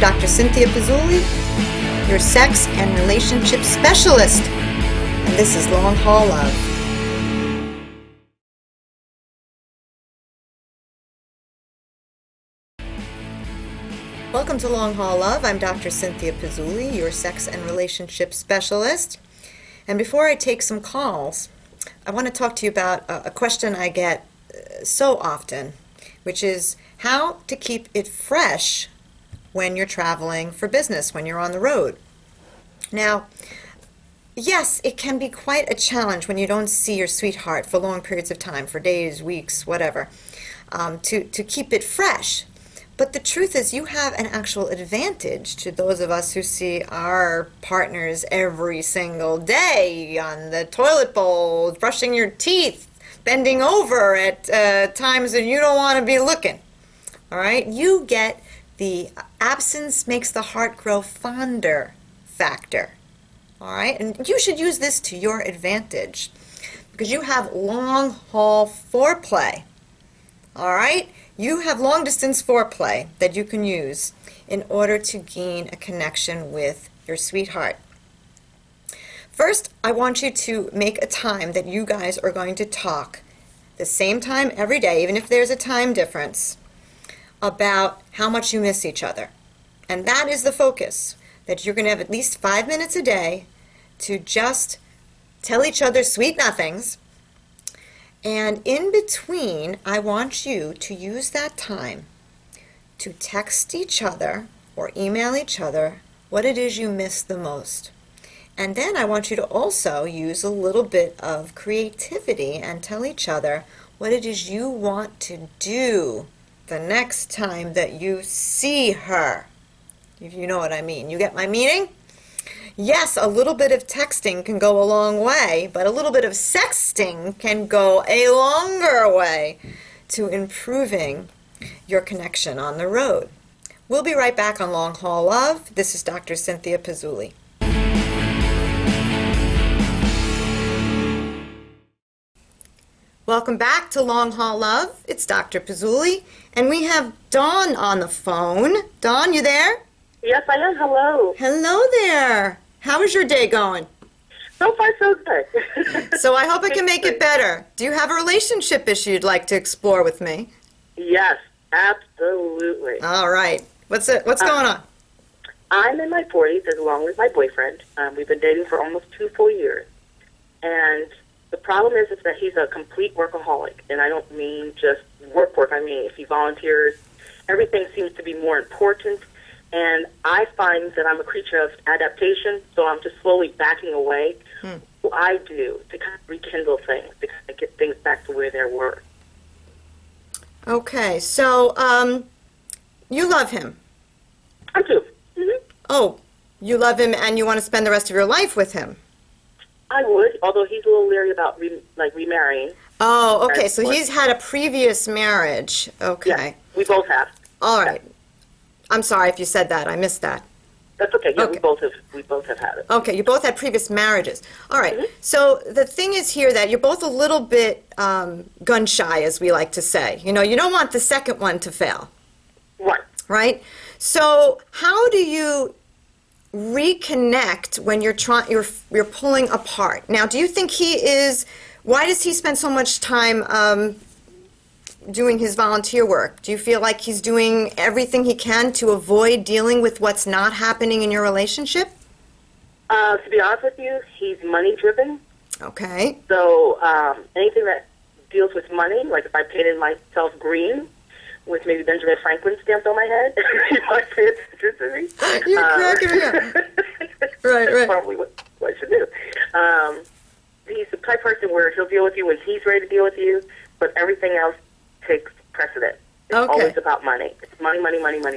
Dr. Cynthia Pizzulli, your sex and relationship specialist, and this is Long Haul Love. Welcome to Long Haul Love. I'm Dr. Cynthia Pizzulli, your sex and relationship specialist. And before I take some calls, I want to talk to you about a question I get so often, which is how to keep it fresh when you're traveling for business, when you're on the road. Now, yes, it can be quite a challenge when you don't see your sweetheart for long periods of time, for days, weeks, whatever, to keep it fresh. But the truth is you have an actual advantage to those of us who see our partners every single day on the toilet bowl, brushing your teeth, bending over at times that you don't want to be looking. All right? You get the absence makes the heart grow fonder factor. All right? And you should use this to your advantage because you have long haul foreplay. All right? You have long distance foreplay that you can use in order to gain a connection with your sweetheart. First, I want you to make a time that you guys are going to talk the same time every day, even if there's a time difference, about how much you miss each other. And that is the focus, that you're going to have at least 5 minutes a day to just tell each other sweet nothings. And in between, I want you to use that time to text each other or email each other what it is you miss the most. And then I want you to also use a little bit of creativity and tell each other what it is you want to do the next time that you see her. If you know what I mean. You get my meaning? Yes, a little bit of texting can go a long way, but a little bit of sexting can go a longer way to improving your connection on the road. We'll be right back on Long Haul Love. This is Dr. Cynthia Pizzulli. Welcome back to Long Haul Love. It's Dr. Pizzulli, and we have Dawn on the phone. Dawn, you there? Yes, I am. Hello. Hello there. How is your day going? So far, so good. So I hope I can make it better. Do you have a relationship issue you'd like to explore with me? Yes, absolutely. All right. What's going on? I'm in my 40s, as long as my boyfriend. We've been dating for almost 2 full years. And the problem is that he's a complete workaholic. And I don't mean just work. I mean, if he volunteers, everything seems to be more important. And I find that I'm a creature of adaptation, so I'm just slowly backing away. What I do to kind of rekindle things, to kind of get things back to where they were. Okay, so you love him. I do. Mm-hmm. Oh, you love him and you want to spend the rest of your life with him. I would, although he's a little leery about remarrying. Oh, okay, so he's had a previous marriage. Okay. Yeah, we both have. All right. I'm sorry if you said that. I missed that. That's okay. Yeah, okay. We both have had it. Okay, you both had previous marriages. All right. Mm-hmm. So the thing is here that you're both a little bit gun shy, as we like to say. You know, you don't want the second one to fail. Right. Right? So how do you reconnect when you're pulling apart? Now, do you think why does he spend so much time doing his volunteer work? Do you feel like he's doing everything he can to avoid dealing with what's not happening in your relationship? To be honest with you, he's money-driven. Okay. So anything that deals with money, like if I painted myself green with maybe Benjamin Franklin stamped on my head, he might pay attention to me. You're cracking me up. Right. That's probably what I should do. He's the type of person where he'll deal with you when he's ready to deal with you, but everything else takes precedent. It's always about money. It's money.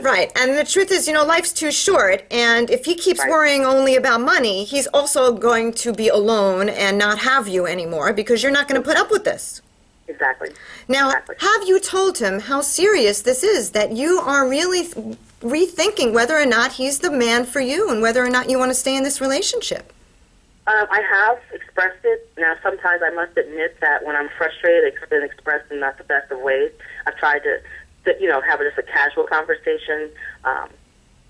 Right, and the truth is, life's too short, and if he keeps worrying only about money, he's also going to be alone and not have you anymore because you're not going to put up with this. Exactly. Now, have you told him how serious this is, that you are really rethinking whether or not he's the man for you and whether or not you want to stay in this relationship? I have expressed it. Now, sometimes I must admit that when I'm frustrated, it's been expressed in not the best of ways. I've tried to have just a casual conversation,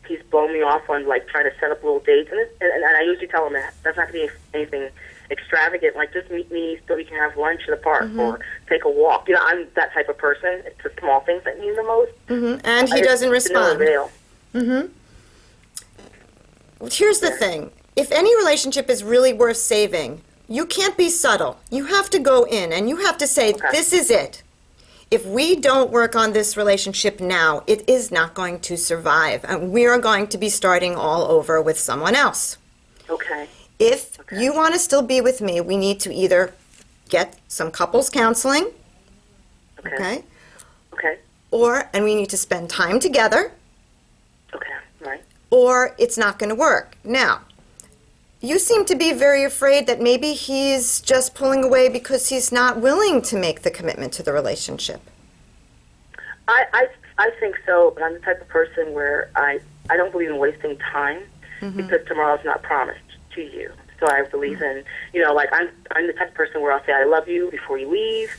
he's blown me off on like trying to set up little dates, and I usually tell him that that's not going to be anything extravagant. Like, just meet me so we can have lunch in the park or take a walk. You know, I'm that type of person. It's the small things that mean the most. And he doesn't respond. No Here's the thing. If any relationship is really worth saving, you can't be subtle. You have to go in and you have to say, this is it. If we don't work on this relationship now, it is not going to survive. And we are going to be starting all over with someone else. Okay. If you want to still be with me, we need to either get some couples counseling, Okay. and we need to spend time together, Okay. Right. or it's not going to work. Now, you seem to be very afraid that maybe he's just pulling away because he's not willing to make the commitment to the relationship. I think so, but I'm the type of person where I don't believe in wasting time because tomorrow's not promised to you. So I believe in, you know, like I'm the type of person where I'll say I love you before you leave,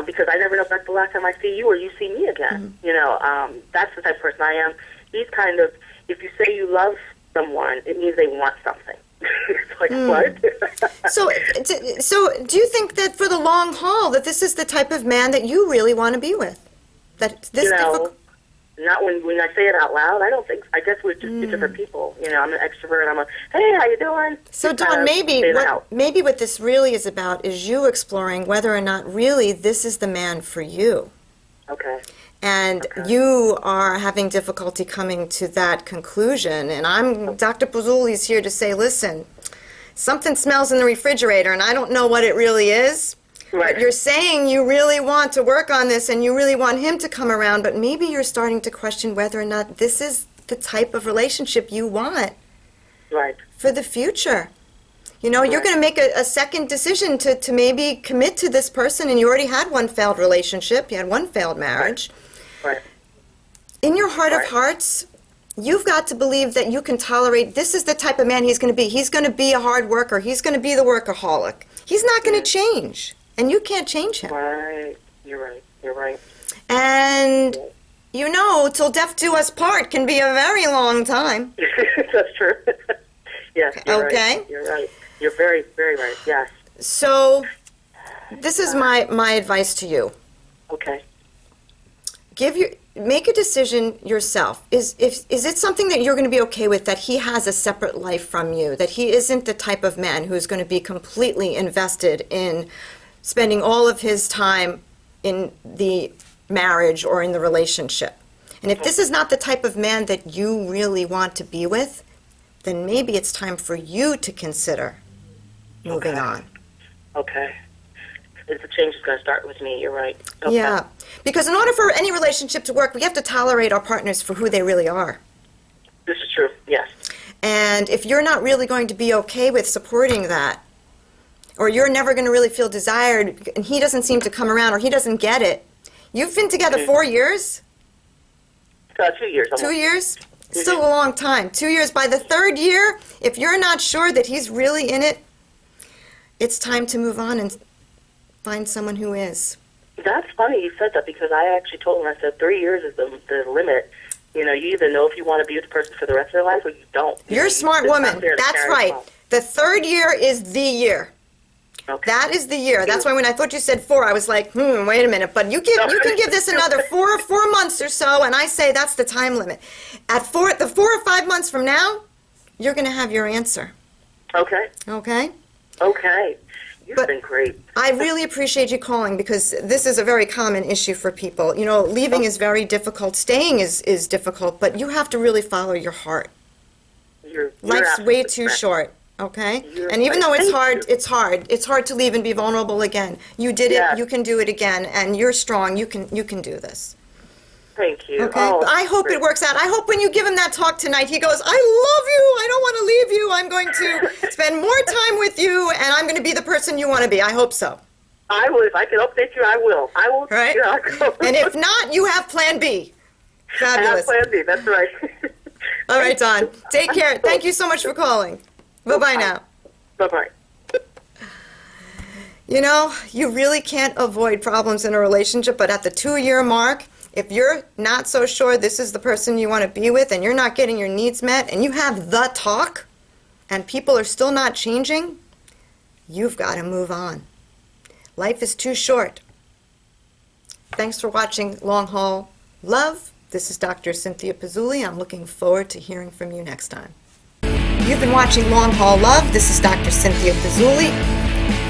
because I never know if that's the last time I see you or you see me again. You know, that's the type of person I am. He's kind of, if you say you love someone, it means they want something. It's like, what? So do you think that for the long haul that this is the type of man that you really want to be with? That this You know, difficult? not when I say it out loud. I don't think. I guess we're just different people. You know, I'm an extrovert. I'm a, hey, how you doing? So, Just Dawn, kinda maybe say it out. what this really is about is you exploring whether or not really this is the man for you. Okay. And you are having difficulty coming to that conclusion. And Dr. Pizzulli's here to say, listen, something smells in the refrigerator, and I don't know what it really is. Right. But you're saying you really want to work on this, and you really want him to come around, but maybe you're starting to question whether or not this is the type of relationship you want Right. for the future. You know, you're going to make a second decision to maybe commit to this person, and you already had one failed relationship. You had one failed marriage. Right. In your heart of hearts, you've got to believe that you can tolerate, this is the type of man he's going to be. He's going to be a hard worker. He's going to be the workaholic. He's not going to change, and you can't change him. Right. You're right. You're right. And, you know, till death do us part can be a very long time. That's true. Yes. You're Okay. Right. You're right. You're very, very right. Yes. So, this is my advice to you. Okay. Make a decision yourself. Is it something that you're going to be okay with, that he has a separate life from you, that he isn't the type of man who's going to be completely invested in spending all of his time in the marriage or in the relationship? And if this is not the type of man that you really want to be with, then maybe it's time for you to consider moving on. Okay. The change is going to start with me. You're right. Okay. Yeah, because in order for any relationship to work, we have to tolerate our partners for who they really are. This is true. Yes. And if you're not really going to be okay with supporting that, or you're never going to really feel desired, and he doesn't seem to come around, or he doesn't get it. You've been together 4 years? 2 years. Almost. 2 years? Still a long time. 2 years. By the third year, if you're not sure that he's really in it, it's time to move on and find someone who is. That's funny you said that, because I actually told him, I said 3 years is the limit. You know, you either know if you want to be with the person for the rest of their life or you don't. You're a smart woman. That's right. The third year is the year. Okay. That is the year. That's why when I thought you said 4, I was like, wait a minute. But you can give this another 4 months or so, and I say that's the time limit. At 4 or 5 months from now, you're going to have your answer. Okay. Okay? Okay. You've been great. I really appreciate you calling, because this is a very common issue for people. You know, leaving is very difficult. Staying is difficult, but you have to really follow your heart. Life's way too short, okay? And even though it's hard, it's hard. It's hard to leave and be vulnerable again. You did it. You can do it again, and you're strong. You can do this. Thank you. Okay. I hope it works out. I hope when you give him that talk tonight, he goes, I love you. I don't want to leave you. I'm going to spend more time with you, and I'm going to be the person you want to be. I hope so. I will. If I can update you, I will. I will. Right? Yeah. And if not, you have Plan B. Fabulous. I have Plan B. That's right. All right, Don. Take care. Thank you so much for calling. Bye-bye now. Bye-bye. You know, you really can't avoid problems in a relationship, but at the 2-year mark, If you're not so sure this is the person you want to be with and you're not getting your needs met and you have the talk and people are still not changing, you've got to move on. Life is too short. Thanks for watching Long Haul Love. This is Dr. Cynthia Pizzulli. I'm looking forward to hearing from you next time. You've been watching Long Haul Love. This is Dr. Cynthia Pizzulli,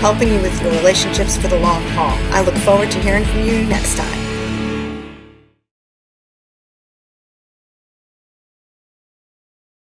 helping you with your relationships for the long haul. I look forward to hearing from you next time.